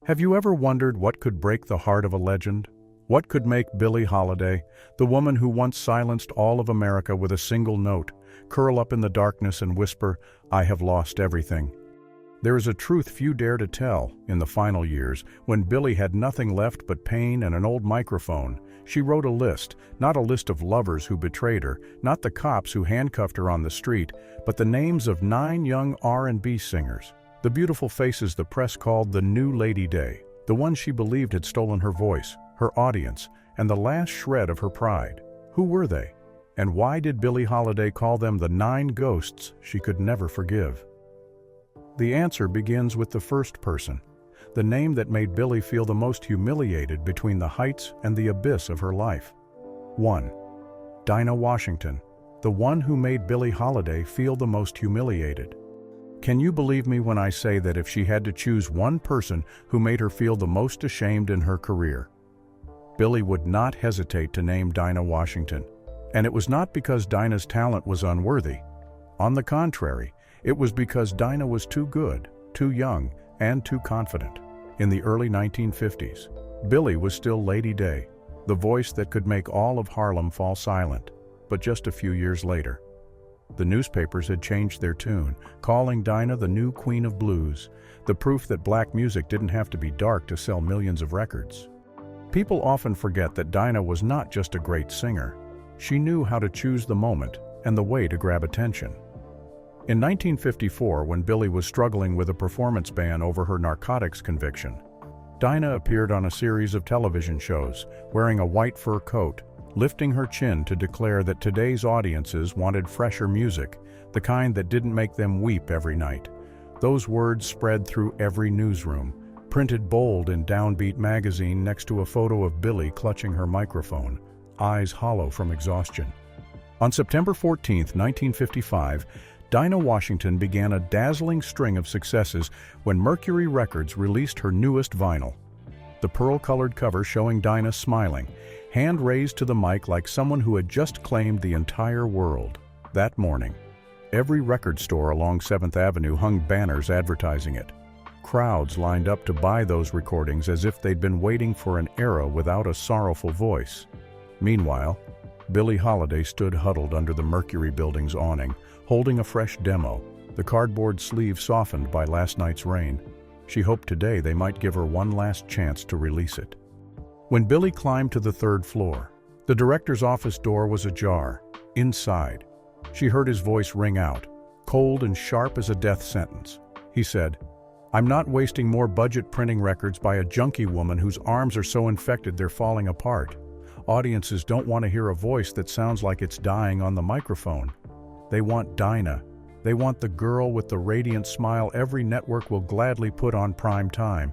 Have you ever wondered what could break the heart of a legend? What could make Billie Holiday, the woman who once silenced all of America with a single note, curl up in the darkness and whisper, "I have lost everything"? There is a truth few dare to tell. In the final years, when Billie had nothing left but pain and an old microphone, she wrote a list, not a list of lovers who betrayed her, not the cops who handcuffed her on the street, but the names of 9 young R&B singers. The beautiful faces the press called the New Lady Day, the ones she believed had stolen her voice, her audience, and the last shred of her pride. Who were they? And why did Billie Holiday call them the 9 ghosts she could never forgive? The answer begins with the first person, the name that made Billie feel the most humiliated between the heights and the abyss of her life. 1. Dinah Washington, the one who made Billie Holiday feel the most humiliated. Can you believe me when I say that if she had to choose one person who made her feel the most ashamed in her career, Billie would not hesitate to name Dinah Washington. And it was not because Dinah's talent was unworthy. On the contrary, it was because Dinah was too good, too young, and too confident. In the early 1950s, Billie was still Lady Day, the voice that could make all of Harlem fall silent. But just a few years later, the newspapers had changed their tune, calling Dinah the new Queen of Blues, the proof that black music didn't have to be dark to sell millions of records. People often forget that Dinah was not just a great singer. She knew how to choose the moment and the way to grab attention. In 1954, when Billie was struggling with a performance ban over her narcotics conviction, Dinah appeared on a series of television shows, wearing a white fur coat, lifting her chin to declare that today's audiences wanted fresher music, the kind that didn't make them weep every night. Those words spread through every newsroom, printed bold in Downbeat magazine next to a photo of Billie clutching her microphone, eyes hollow from exhaustion. On September 14, 1955, Dinah Washington began a dazzling string of successes when Mercury Records released her newest vinyl. The pearl-colored cover showing Dinah smiling, hand raised to the mic like someone who had just claimed the entire world. That morning, every record store along 7th Avenue hung banners advertising it. Crowds lined up to buy those recordings as if they'd been waiting for an era without a sorrowful voice. Meanwhile, Billie Holiday stood huddled under the Mercury Building's awning, holding a fresh demo, the cardboard sleeve softened by last night's rain. She hoped today they might give her one last chance to release it. When Billie climbed to the 3rd floor, the director's office door was ajar. Inside, she heard his voice ring out, cold and sharp as a death sentence. He said, "I'm not wasting more budget printing records by a junkie woman whose arms are so infected they're falling apart. Audiences don't want to hear a voice that sounds like it's dying on the microphone. They want Dinah. They want the girl with the radiant smile every network will gladly put on prime time.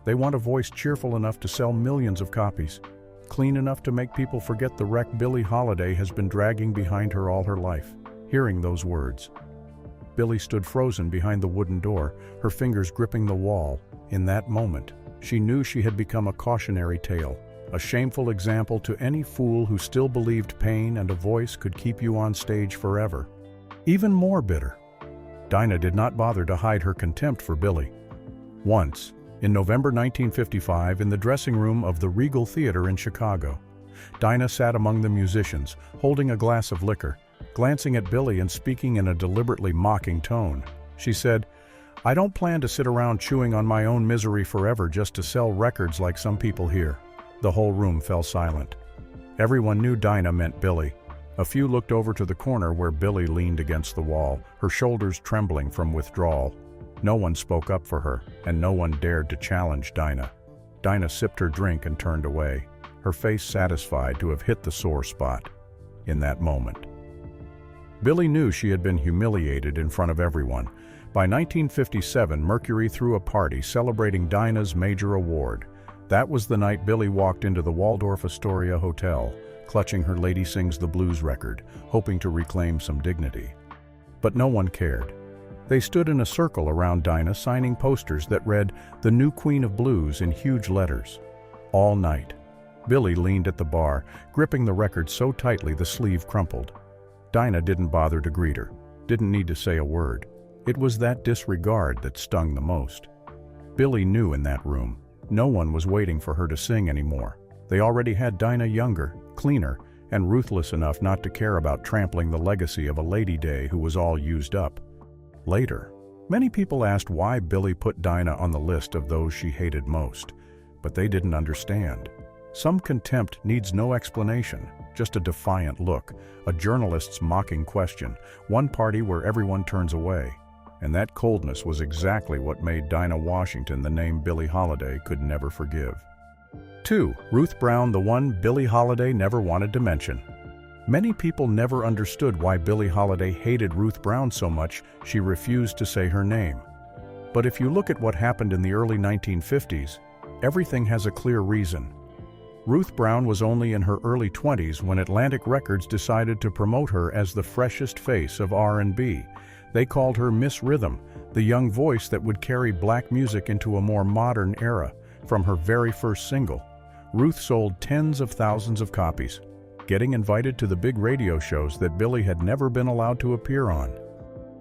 They want a voice cheerful enough to sell millions of copies, clean enough to make people forget the wreck Billie Holiday has been dragging behind her all her life." Hearing those words, Billie stood frozen behind the wooden door, her fingers gripping the wall. In that moment, she knew she had become a cautionary tale, a shameful example to any fool who still believed pain and a voice could keep you on stage forever. Even more bitter, Dinah did not bother to hide her contempt for Billie. Once, in November 1955, in the dressing room of the Regal Theater in Chicago, Dinah sat among the musicians, holding a glass of liquor, glancing at Billie and speaking in a deliberately mocking tone. She said, "I don't plan to sit around chewing on my own misery forever just to sell records like some people here." The whole room fell silent. Everyone knew Dinah meant Billie. A few looked over to the corner where Billie leaned against the wall, her shoulders trembling from withdrawal. No one spoke up for her, and no one dared to challenge Dinah. Dinah sipped her drink and turned away, her face satisfied to have hit the sore spot. In that moment, Billie knew she had been humiliated in front of everyone. By 1957, Mercury threw a party celebrating Dinah's major award. That was the night Billie walked into the Waldorf Astoria Hotel, clutching her Lady Sings the Blues record, hoping to reclaim some dignity. But no one cared. They stood in a circle around Dinah, signing posters that read, "The New Queen of Blues" in huge letters. All night, Billie leaned at the bar, gripping the record so tightly the sleeve crumpled. Dinah didn't bother to greet her, didn't need to say a word. It was that disregard that stung the most. Billie knew in that room, No one was waiting for her to sing anymore. They already had Dinah younger, cleaner, and ruthless enough not to care about trampling the legacy of a Lady Day who was all used up. Later, many people asked why Billie put Dinah on the list of those she hated most, but they didn't understand. Some contempt needs no explanation, just a defiant look, a journalist's mocking question, one party where everyone turns away. And that coldness was exactly what made Dinah Washington the name Billie Holiday could never forgive. 2. Ruth Brown, the one Billie Holiday never wanted to mention. Many people never understood why Billie Holiday hated Ruth Brown so much she refused to say her name. But if you look at what happened in the early 1950s, everything has a clear reason. Ruth Brown was only in her early 20s when Atlantic Records decided to promote her as the freshest face of R&B. They called her Miss Rhythm, the young voice that would carry black music into a more modern era. From her very first single, Ruth sold tens of thousands of copies, getting invited to the big radio shows that Billie had never been allowed to appear on.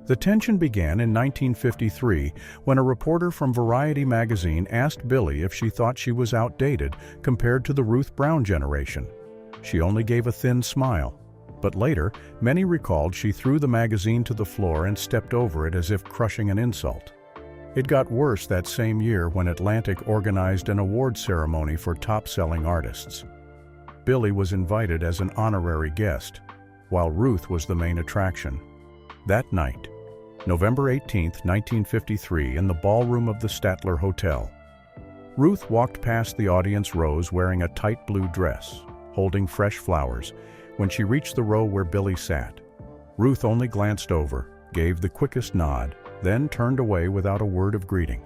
The tension began in 1953 when a reporter from Variety magazine asked Billie if she thought she was outdated compared to the Ruth Brown generation. She only gave a thin smile, but later, many recalled she threw the magazine to the floor and stepped over it as if crushing an insult. It got worse that same year when Atlantic organized an award ceremony for top-selling artists. Billie was invited as an honorary guest, while Ruth was the main attraction. That night, November 18, 1953, in the ballroom of the Statler Hotel, Ruth walked past the audience rows wearing a tight blue dress, holding fresh flowers. When she reached the row where Billie sat, Ruth only glanced over, gave the quickest nod, then turned away without a word of greeting.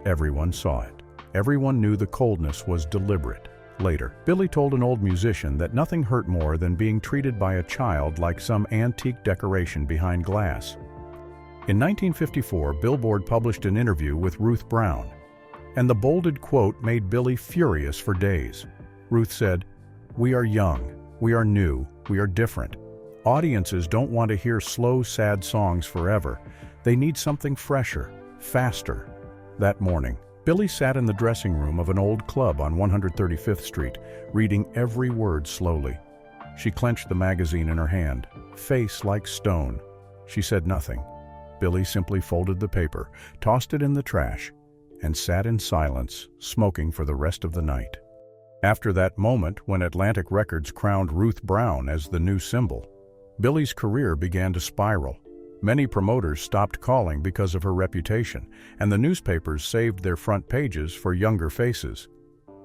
Everyone saw it. Everyone knew the coldness was deliberate. Later, Billie told an old musician that nothing hurt more than being treated by a child like some antique decoration behind glass. In 1954, Billboard published an interview with Ruth Brown, and the bolded quote made Billie furious for days. Ruth said, "We are young, we are new, we are different. Audiences don't want to hear slow, sad songs forever. They need something fresher, faster." That morning, Billie sat in the dressing room of an old club on 135th Street, reading every word slowly. She clenched the magazine in her hand, face like stone. She said nothing. Billie simply folded the paper, tossed it in the trash, and sat in silence, smoking for the rest of the night. After that moment, when Atlantic Records crowned Ruth Brown as the new symbol, Billie's career began to spiral. Many promoters stopped calling because of her reputation, and the newspapers saved their front pages for younger faces.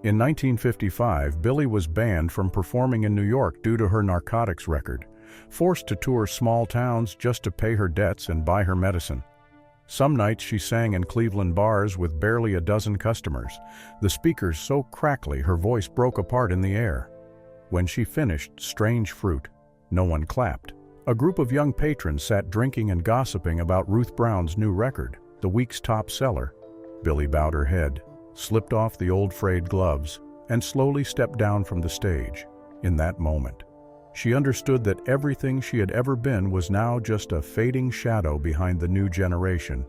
In 1955, Billie was banned from performing in New York due to her narcotics record, forced to tour small towns just to pay her debts and buy her medicine. Some nights she sang in Cleveland bars with barely a dozen customers, the speakers so crackly her voice broke apart in the air. When she finished Strange Fruit, no one clapped. A group of young patrons sat drinking and gossiping about Ruth Brown's new record, the week's top seller. Billie bowed her head, slipped off the old frayed gloves, and slowly stepped down from the stage. In that moment, she understood that everything she had ever been was now just a fading shadow behind the new generation.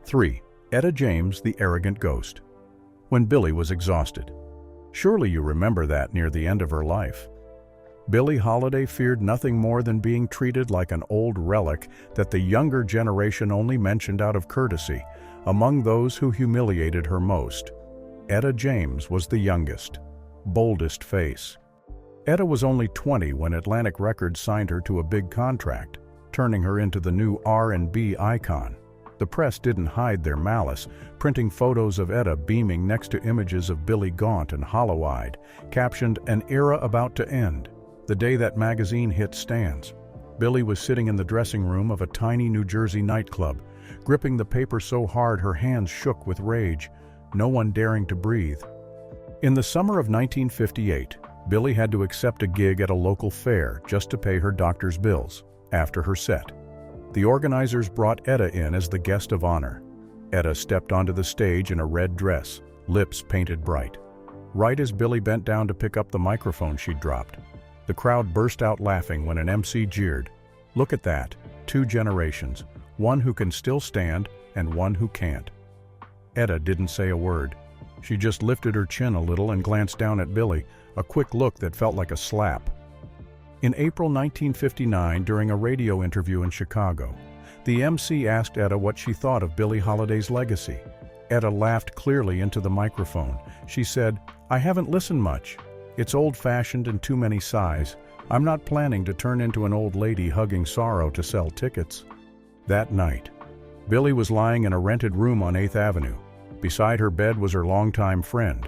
3. Etta James, the arrogant ghost. When Billie was exhausted. Surely you remember that near the end of her life. Billie Holiday feared nothing more than being treated like an old relic that the younger generation only mentioned out of courtesy. Among those who humiliated her most, Etta James was the youngest, boldest face. Etta was only 20 when Atlantic Records signed her to a big contract, turning her into the new R&B icon. The press didn't hide their malice, printing photos of Etta beaming next to images of Billie gaunt and hollow-eyed, captioned "An Era About to End." The day that magazine hit stands, Billie was sitting in the dressing room of a tiny New Jersey nightclub, gripping the paper so hard her hands shook with rage, no one daring to breathe. In the summer of 1958, Billie had to accept a gig at a local fair just to pay her doctor's bills. After her set, the organizers brought Etta in as the guest of honor. Etta stepped onto the stage in a red dress, lips painted bright. Right as Billie bent down to pick up the microphone she'd dropped, the crowd burst out laughing when an MC jeered. "Look at that, 2 generations, one who can still stand and one who can't." Etta didn't say a word. She just lifted her chin a little and glanced down at Billie, a quick look that felt like a slap. In April 1959, during a radio interview in Chicago, the MC asked Etta what she thought of Billie Holiday's legacy. Etta laughed clearly into the microphone. She said, "I haven't listened much. It's old-fashioned and too many sighs. I'm not planning to turn into an old lady hugging sorrow to sell tickets." That night, Billie was lying in a rented room on 8th Avenue. Beside her bed was her longtime friend,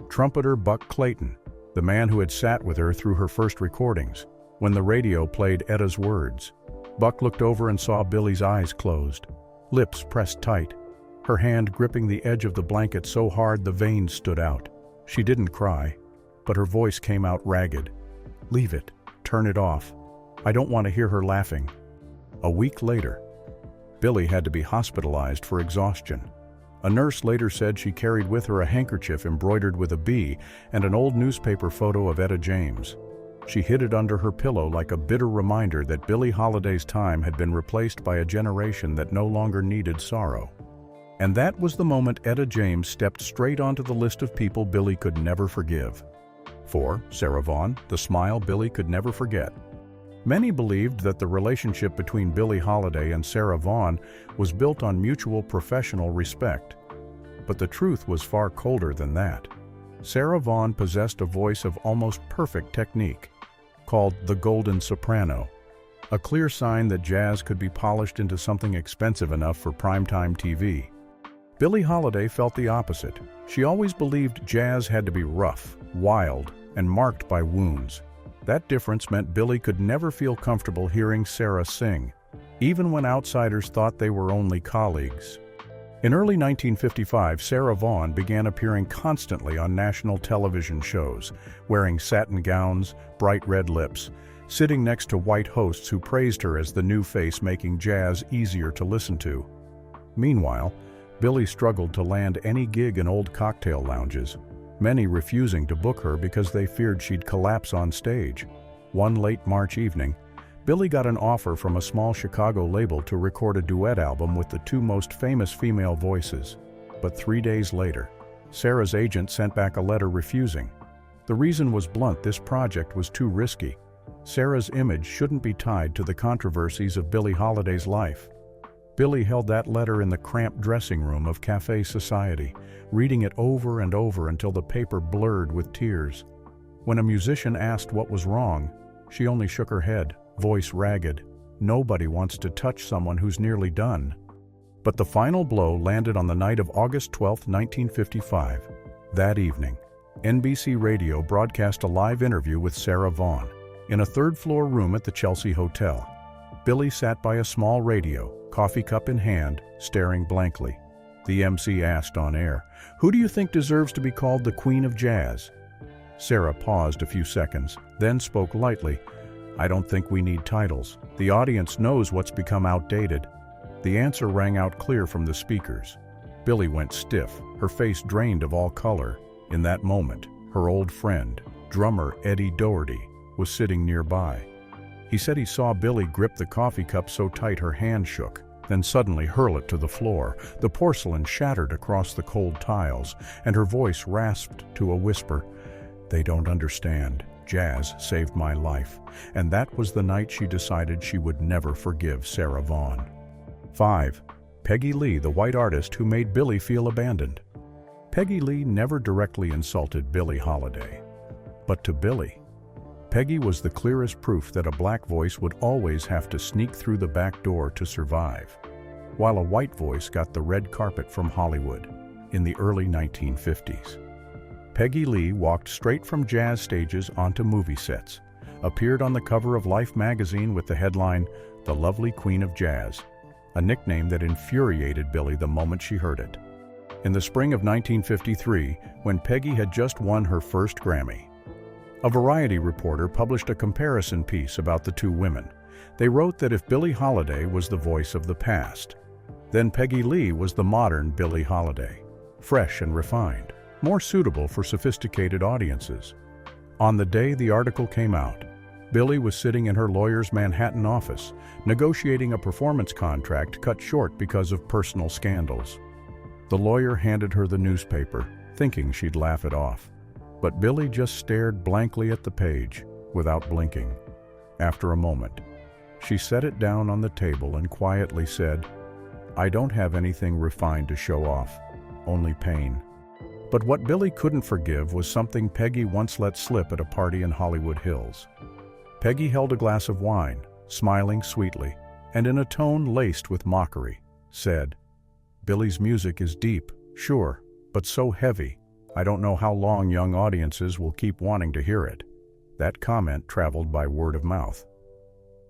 trumpeter Buck Clayton, the man who had sat with her through her first recordings, when the radio played Etta's words. Buck looked over and saw Billie's eyes closed, lips pressed tight, her hand gripping the edge of the blanket so hard the veins stood out. She didn't cry, but her voice came out ragged. "Leave it. Turn it off. I don't want to hear her laughing." A week later, Billie had to be hospitalized for exhaustion. A nurse later said she carried with her a handkerchief embroidered with a bee and an old newspaper photo of Etta James. She hid it under her pillow like a bitter reminder that Billie Holiday's time had been replaced by a generation that no longer needed sorrow. And that was the moment Etta James stepped straight onto the list of people Billie could never forgive. For Sarah Vaughan, the smile Billie could never forget. Many believed that the relationship between Billie Holiday and Sarah Vaughan was built on mutual professional respect. But the truth was far colder than that. Sarah Vaughan possessed a voice of almost perfect technique, called the golden soprano, a clear sign that jazz could be polished into something expensive enough for primetime TV. Billie Holiday felt the opposite. She always believed jazz had to be rough, wild, and marked by wounds. That difference meant Billie could never feel comfortable hearing Sarah sing, even when outsiders thought they were only colleagues. In early 1955, Sarah Vaughan began appearing constantly on national television shows, wearing satin gowns, bright red lips, sitting next to white hosts who praised her as the new face making jazz easier to listen to. Meanwhile, Billie struggled to land any gig in old cocktail lounges, many refusing to book her because they feared she'd collapse on stage. One late March evening, Billie got an offer from a small Chicago label to record a duet album with the two most famous female voices. But 3 days later, Sarah's agent sent back a letter refusing. The reason was blunt: this project was too risky. Sarah's image shouldn't be tied to the controversies of Billie Holiday's life. Billie held that letter in the cramped dressing room of Café Society, reading it over and over until the paper blurred with tears. When a musician asked what was wrong, she only shook her head, voice ragged. Nobody wants to touch someone who's nearly done. But the final blow landed on the night of August 12, 1955. That evening, NBC Radio broadcast a live interview with Sarah Vaughan in a third-floor room at the Chelsea Hotel. Billie sat by a small radio, coffee cup in hand, staring blankly. The MC asked on air, "Who do you think deserves to be called the Queen of Jazz?" Sarah paused a few seconds, then spoke lightly, "I don't think we need titles. The audience knows what's become outdated." The answer rang out clear from the speakers. Billie went stiff, her face drained of all color. In that moment, her old friend, drummer Eddie Doherty, was sitting nearby. He said he saw Billie grip the coffee cup so tight her hand shook, then suddenly hurl it to the floor. The porcelain shattered across the cold tiles, and her voice rasped to a whisper, "They don't understand. Jazz saved my life." And that was the night she decided she would never forgive Sarah Vaughan. 5. Peggy Lee, the white artist who made Billie feel abandoned. Peggy Lee never directly insulted Billie Holiday. But to Billie, Peggy was the clearest proof that a black voice would always have to sneak through the back door to survive, while a white voice got the red carpet from Hollywood in the early 1950s. Peggy Lee walked straight from jazz stages onto movie sets, appeared on the cover of Life magazine with the headline, "The Lovely Queen of Jazz," a nickname that infuriated Billie the moment she heard it. In the spring of 1953, when Peggy had just won her first Grammy, a Variety reporter published a comparison piece about the two women. They wrote that if Billie Holiday was the voice of the past, then Peggy Lee was the modern Billie Holiday, fresh and refined, more suitable for sophisticated audiences. On the day the article came out, Billie was sitting in her lawyer's Manhattan office, negotiating a performance contract cut short because of personal scandals. The lawyer handed her the newspaper, thinking she'd laugh it off. But Billie just stared blankly at the page, without blinking. After a moment, she set it down on the table and quietly said, "I don't have anything refined to show off, only pain." But what Billie couldn't forgive was something Peggy once let slip at a party in Hollywood Hills. Peggy held a glass of wine, smiling sweetly, and in a tone laced with mockery, said, "Billie's music is deep, sure, but so heavy, I don't know how long young audiences will keep wanting to hear it." That comment traveled by word of mouth,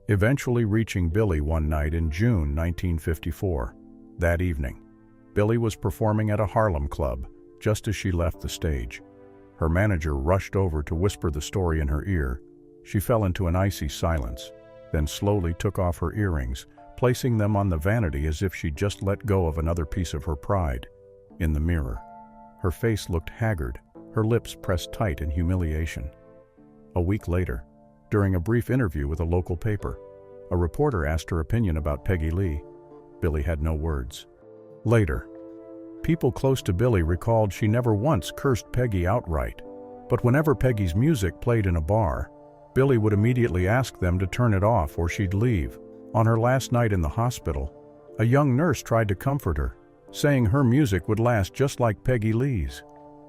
eventually reaching Billie one night in June 1954. That evening, Billie was performing at a Harlem club just as she left the stage. Her manager rushed over to whisper the story in her ear. She fell into an icy silence, then slowly took off her earrings, placing them on the vanity as if she'd just let go of another piece of her pride. In the mirror, her face looked haggard, her lips pressed tight in humiliation. A week later, during a brief interview with a local paper, a reporter asked her opinion about Peggy Lee. Billie had no words. Later, people close to Billie recalled she never once cursed Peggy outright, but whenever Peggy's music played in a bar, Billie would immediately ask them to turn it off or she'd leave. On her last night in the hospital, a young nurse tried to comfort her, saying her music would last just like Peggy Lee's.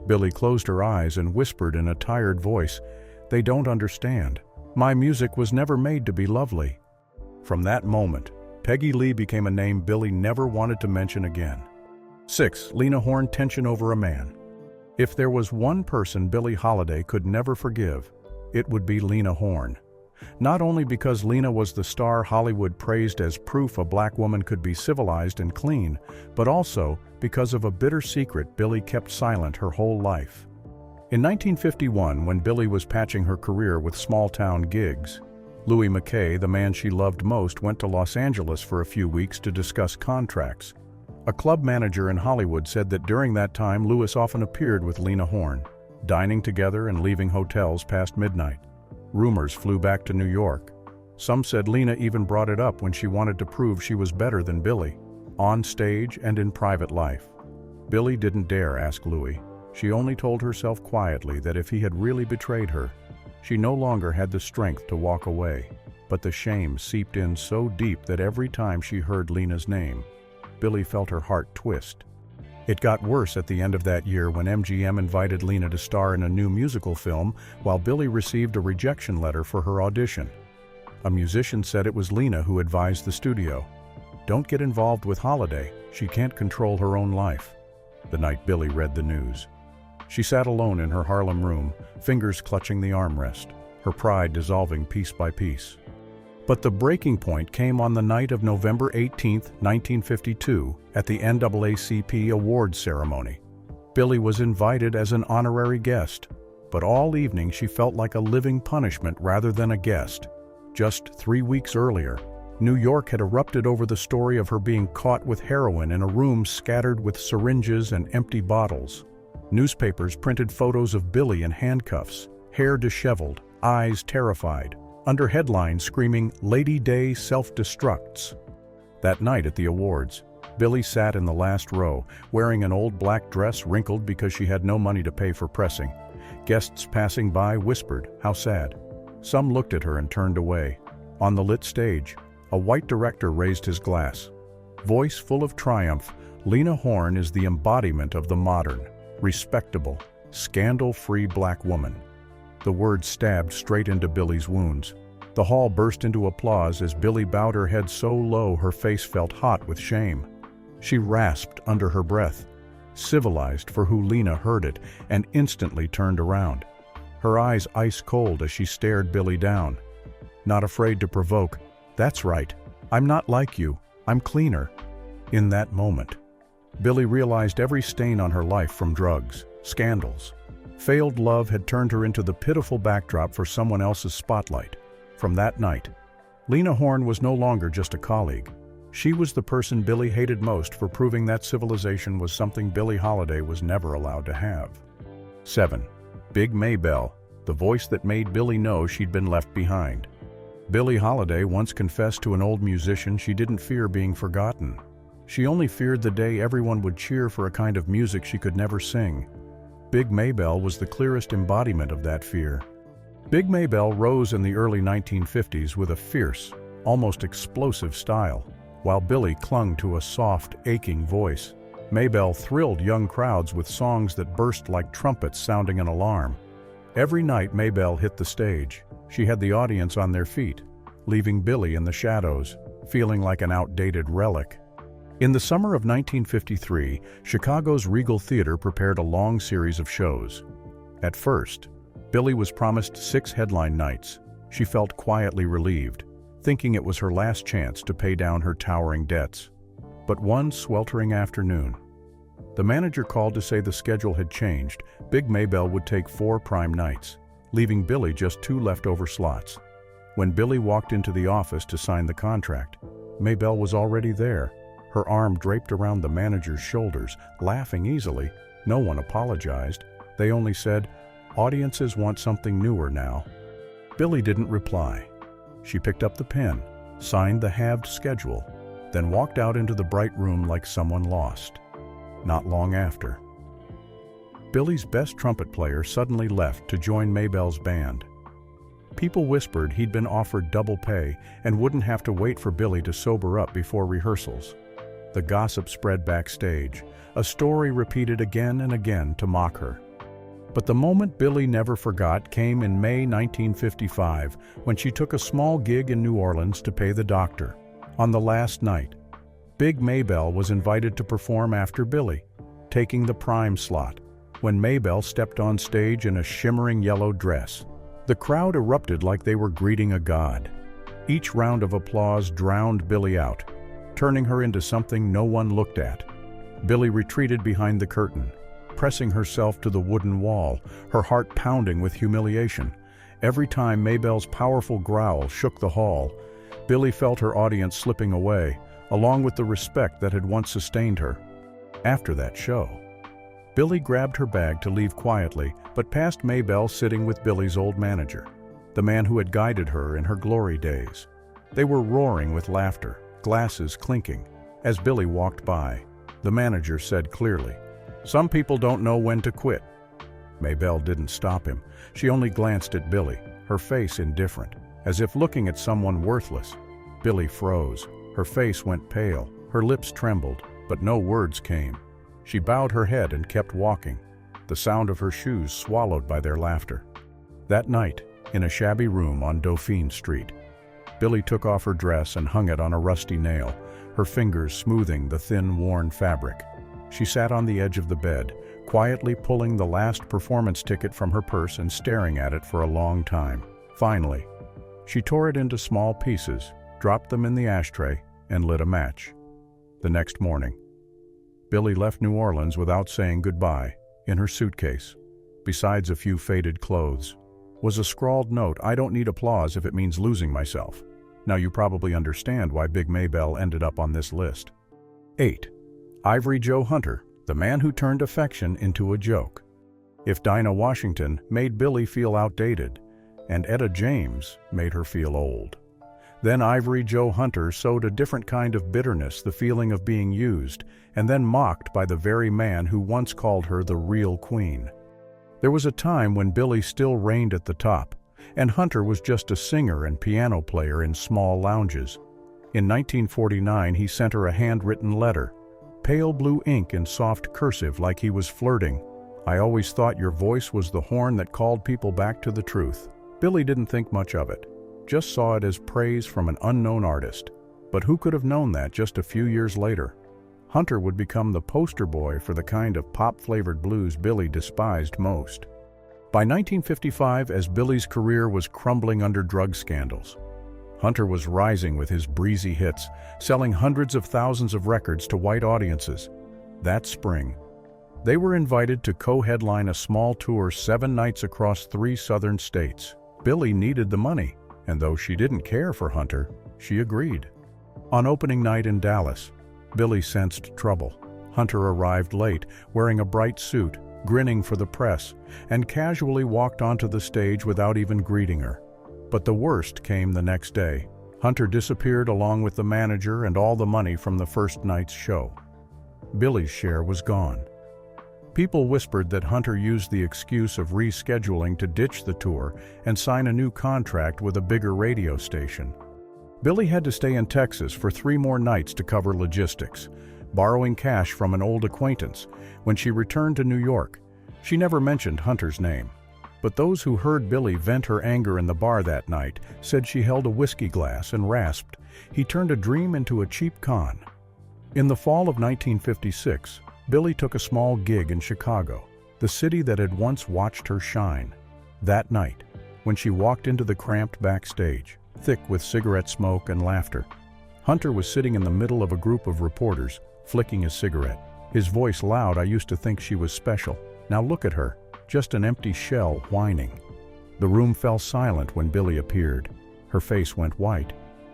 Billie closed her eyes and whispered in a tired voice, "They don't understand. My music was never made to be lovely." From that moment, Peggy Lee became a name Billie never wanted to mention again. 6. Lena Horne tension over a man. If there was one person Billie Holiday could never forgive, it would be Lena Horne. Not only because Lena was the star Hollywood praised as proof a black woman could be civilized and clean, but also because of a bitter secret Billie kept silent her whole life. In 1951, when Billie was patching her career with small-town gigs, Louis McKay, the man she loved most, went to Los Angeles for a few weeks to discuss contracts. A club manager in Hollywood said that during that time Louis often appeared with Lena Horne, dining together and leaving hotels past midnight. Rumors flew back to New York. Some said Lena even brought it up when she wanted to prove she was better than Billie, on stage and in private life. Billie didn't dare ask Louis. She only told herself quietly that if he had really betrayed her, she no longer had the strength to walk away. But the shame seeped in so deep that every time she heard Lena's name, Billie felt her heart twist. It got worse at the end of that year when MGM invited Lena to star in a new musical film while Billie received a rejection letter for her audition. A musician said it was Lena who advised the studio, "Don't get involved with Holiday, she can't control her own life." The night Billie read the news, she sat alone in her Harlem room, fingers clutching the armrest, her pride dissolving piece by piece. But the breaking point came on the night of November 18, 1952, at the NAACP awards ceremony. Billie was invited as an honorary guest, but all evening she felt like a living punishment rather than a guest. Just 3 weeks earlier, New York had erupted over the story of her being caught with heroin in a room scattered with syringes and empty bottles. Newspapers printed photos of Billie in handcuffs, hair disheveled, eyes terrified, under headlines screaming, "Lady Day self-destructs." That night at the awards, Billie sat in the last row, wearing an old black dress wrinkled because she had no money to pay for pressing. Guests passing by whispered, "How sad." Some looked at her and turned away. On the lit stage, a white director raised his glass. Voice full of triumph, Lena Horne is the embodiment of the modern, respectable, scandal-free black woman. The words stabbed straight into Billie's wounds. The hall burst into applause as Billie bowed her head so low her face felt hot with shame. She rasped under her breath, civilized for who Lena heard it, and instantly turned around. Her eyes ice cold as she stared Billie down. Not afraid to provoke, "That's right, I'm not like you, I'm cleaner." In that moment, Billie realized every stain on her life from drugs, scandals, failed love had turned her into the pitiful backdrop for someone else's spotlight. From that night, Lena Horne was no longer just a colleague. She was the person Billie hated most for proving that civilization was something Billie Holiday was never allowed to have. 7. Big Maybelle, the voice that made Billie know she'd been left behind. Billie Holiday once confessed to an old musician she didn't fear being forgotten. She only feared the day everyone would cheer for a kind of music she could never sing. Big Maybelle was the clearest embodiment of that fear. Big Maybelle rose in the early 1950s with a fierce, almost explosive style, while Billie clung to a soft, aching voice. Maybelle thrilled young crowds with songs that burst like trumpets sounding an alarm. Every night Maybelle hit the stage, she had the audience on their feet, leaving Billie in the shadows, feeling like an outdated relic. In the summer of 1953, Chicago's Regal Theater prepared a long series of shows. At first, Billie was promised 6 headline nights. She felt quietly relieved, thinking it was her last chance to pay down her towering debts. But one sweltering afternoon, the manager called to say the schedule had changed. Big Maybelle would take 4 prime nights, leaving Billie just 2 leftover slots. When Billie walked into the office to sign the contract, Maybelle was already there, her arm draped around the manager's shoulders, laughing easily. No one apologized. They only said, "Audiences want something newer now." Billie didn't reply. She picked up the pen, signed the halved schedule, then walked out into the bright room like someone lost. Not long after, Billie's best trumpet player suddenly left to join Maybelle's band. People whispered he'd been offered double pay and wouldn't have to wait for Billie to sober up before rehearsals. The gossip spread backstage, a story repeated again and again to mock her. But the moment Billie never forgot came in May 1955, when she took a small gig in New Orleans to pay the doctor. On the last night, Big Maybelle was invited to perform after Billie, taking the prime slot. When Maybelle stepped on stage in a shimmering yellow dress, the crowd erupted like they were greeting a god. Each round of applause drowned Billie out, turning her into something no one looked at. Billie retreated behind the curtain, pressing herself to the wooden wall, her heart pounding with humiliation. Every time Maybelle's powerful growl shook the hall, Billie felt her audience slipping away, along with the respect that had once sustained her. After that show, Billie grabbed her bag to leave quietly, but passed Maybelle sitting with Billie's old manager, the man who had guided her in her glory days. They were roaring with laughter, glasses clinking. As Billie walked by, the manager said clearly, "Some people don't know when to quit." Maybelle didn't stop him. She only glanced at Billie, her face indifferent, as if looking at someone worthless. Billie froze. Her face went pale, her lips trembled, but no words came. She bowed her head and kept walking, the sound of her shoes swallowed by their laughter. That night, in a shabby room on Dauphine Street, Billie took off her dress and hung it on a rusty nail, her fingers smoothing the thin, worn fabric. She sat on the edge of the bed, quietly pulling the last performance ticket from her purse and staring at it for a long time. Finally, she tore it into small pieces, dropped them in the ashtray, and lit a match. The next morning, Billie left New Orleans without saying goodbye. In her suitcase, besides a few faded clothes, was a scrawled note, "I don't need applause if it means losing myself." Now you probably understand why Big Maybelle ended up on this list. 8. Ivory Joe Hunter, the man who turned affection into a joke. If Dinah Washington made Billie feel outdated, and Etta James made her feel old, then Ivory Joe Hunter sowed a different kind of bitterness, the feeling of being used, and then mocked by the very man who once called her the real queen. There was a time when Billie still reigned at the top, and Hunter was just a singer and piano player in small lounges. In 1949, he sent her a handwritten letter, pale blue ink in soft cursive like he was flirting. "I always thought your voice was the horn that called people back to the truth." Billie didn't think much of it, just saw it as praise from an unknown artist. But who could have known that just a few years later, Hunter would become the poster boy for the kind of pop-flavored blues Billie despised most. By 1955, as Billie's career was crumbling under drug scandals, Hunter was rising with his breezy hits, selling hundreds of thousands of records to white audiences. That spring, they were invited to co-headline a small tour 7 nights across 3 southern states. Billie needed the money, and though she didn't care for Hunter, she agreed. On opening night in Dallas, Billie sensed trouble. Hunter arrived late, wearing a bright suit, grinning for the press, and casually walked onto the stage without even greeting her. But the worst came the next day. Hunter disappeared along with the manager and all the money from the first night's show. Billie's share was gone. People whispered that Hunter used the excuse of rescheduling to ditch the tour and sign a new contract with a bigger radio station. Billie had to stay in Texas for 3 more nights to cover logistics, borrowing cash from an old acquaintance. When she returned to New York, she never mentioned Hunter's name. But those who heard Billie vent her anger in the bar that night said she held a whiskey glass and rasped, "He turned a dream into a cheap con." In the fall of 1956, Billie took a small gig in Chicago, the city that had once watched her shine. That night, when she walked into the cramped backstage, thick with cigarette smoke and laughter, Hunter was sitting in the middle of a group of reporters, flicking his cigarette. His voice loud. "I used to think she was special. Now look at her, just an empty shell whining." The room fell silent when Billie appeared. Her face went white.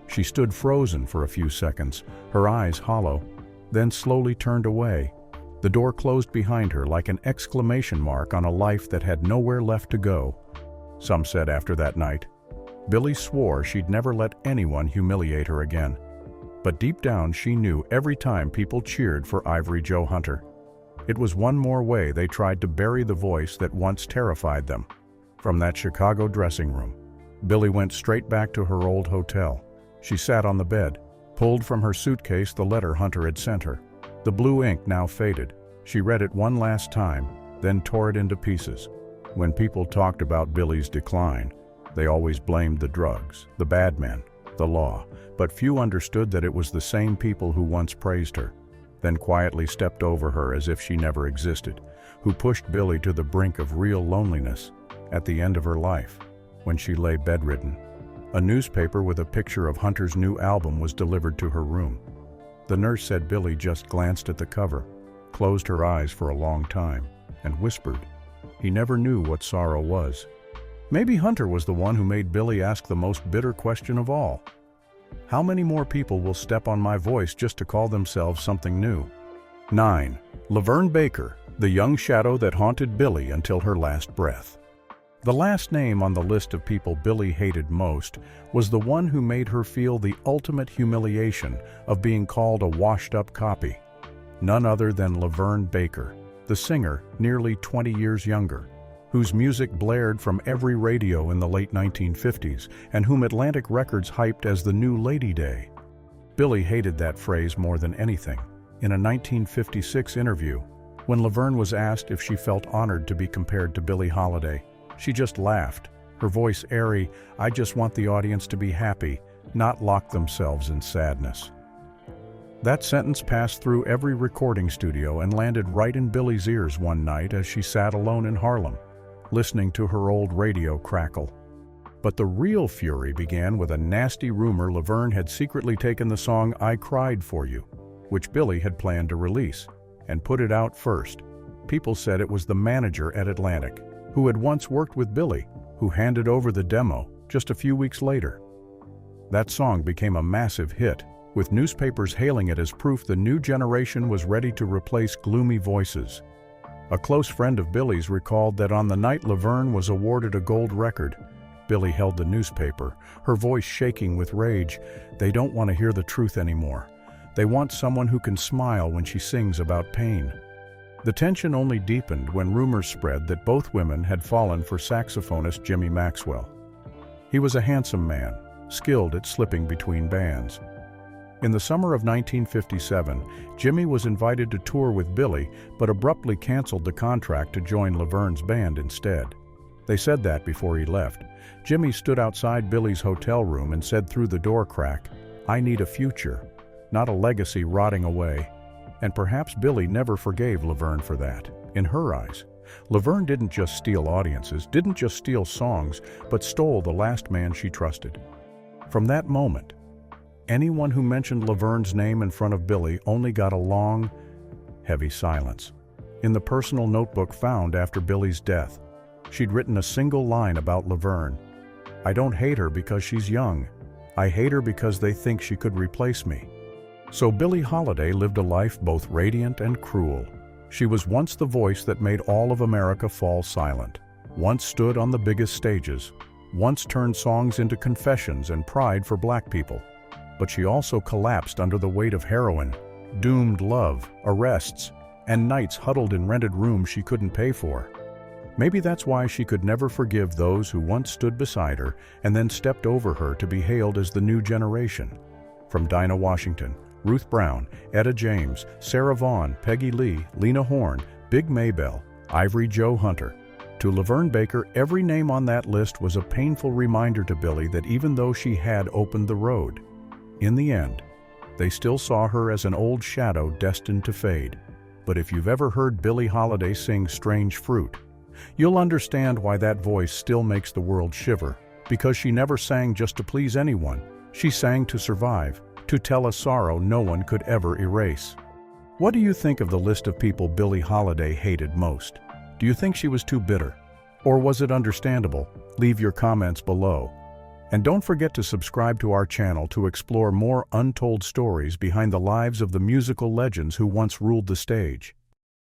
She stood frozen for a few seconds, her eyes hollow, then slowly turned away. The door closed behind her like an exclamation mark on a life that had nowhere left to go. Some said after that night, Billie swore she'd never let anyone humiliate her again. But deep down she knew every time people cheered for Ivory Joe Hunter, it was one more way they tried to bury the voice that once terrified them. From that Chicago dressing room, Billie went straight back to her old hotel. She sat on the bed, pulled from her suitcase the letter Hunter had sent her. The blue ink now faded. She read it one last time, then tore it into pieces. When people talked about Billie's decline, they always blamed the drugs, the bad men, the law, but few understood that it was the same people who once praised her, then quietly stepped over her as if she never existed, who pushed Billie to the brink of real loneliness at the end of her life, when she lay bedridden. A newspaper with a picture of Hunter's new album was delivered to her room. The nurse said Billie just glanced at the cover, closed her eyes for a long time, and whispered, "He never knew what sorrow was." Maybe Hunter was the one who made Billie ask the most bitter question of all. How many more people will step on my voice just to call themselves something new? 9. Lavern Baker, the young shadow that haunted Billie until her last breath. The last name on the list of people Billie hated most was the one who made her feel the ultimate humiliation of being called a washed-up copy. None other than Lavern Baker, the singer, nearly 20 years younger, whose music blared from every radio in the late 1950s and whom Atlantic Records hyped as the new Lady Day. Billie hated that phrase more than anything. In a 1956 interview, when Lavern was asked if she felt honored to be compared to Billie Holiday, she just laughed, her voice airy. "I just want the audience to be happy, not lock themselves in sadness." That sentence passed through every recording studio and landed right in Billie's ears one night as she sat alone in Harlem, listening to her old radio crackle. But the real fury began with a nasty rumor Lavern had secretly taken the song "I Cried For You," which Billie had planned to release, and put it out first. People said it was the manager at Atlantic, who had once worked with Billie, who handed over the demo just a few weeks later. That song became a massive hit, with newspapers hailing it as proof the new generation was ready to replace gloomy voices. A close friend of Billie's recalled that on the night Lavern was awarded a gold record, Billie held the newspaper, her voice shaking with rage. "They don't want to hear the truth anymore. They want someone who can smile when she sings about pain." The tension only deepened when rumors spread that both women had fallen for saxophonist Jimmy Maxwell. He was a handsome man, skilled at slipping between bands. In the summer of 1957, Jimmy was invited to tour with Billie, but abruptly canceled the contract to join Lavern's band instead. They said that before he left. Jimmy stood outside Billie's hotel room and said through the door crack, "I need a future, not a legacy rotting away." And perhaps Billie never forgave Lavern for that. In her eyes, Lavern didn't just steal audiences, didn't just steal songs, but stole the last man she trusted. From that moment, anyone who mentioned Lavern's name in front of Billie only got a long, heavy silence. In the personal notebook found after Billie's death, she'd written a single line about Lavern. "I don't hate her because she's young. I hate her because they think she could replace me." So Billie Holiday lived a life both radiant and cruel. She was once the voice that made all of America fall silent, once stood on the biggest stages, once turned songs into confessions and pride for Black people. But she also collapsed under the weight of heroin, doomed love, arrests, and nights huddled in rented rooms she couldn't pay for. Maybe that's why she could never forgive those who once stood beside her and then stepped over her to be hailed as the new generation. From Dinah Washington, Ruth Brown, Etta James, Sarah Vaughan, Peggy Lee, Lena Horne, Big Maybelle, Ivory Joe Hunter, to Lavern Baker, every name on that list was a painful reminder to Billie that even though she had opened the road, in the end, they still saw her as an old shadow destined to fade. But if you've ever heard Billie Holiday sing Strange Fruit, you'll understand why that voice still makes the world shiver, because she never sang just to please anyone. She sang to survive, to tell a sorrow no one could ever erase. What do you think of the list of people Billie Holiday hated most? Do you think she was too bitter? Or was it understandable? Leave your comments below. And don't forget to subscribe to our channel to explore more untold stories behind the lives of the musical legends who once ruled the stage.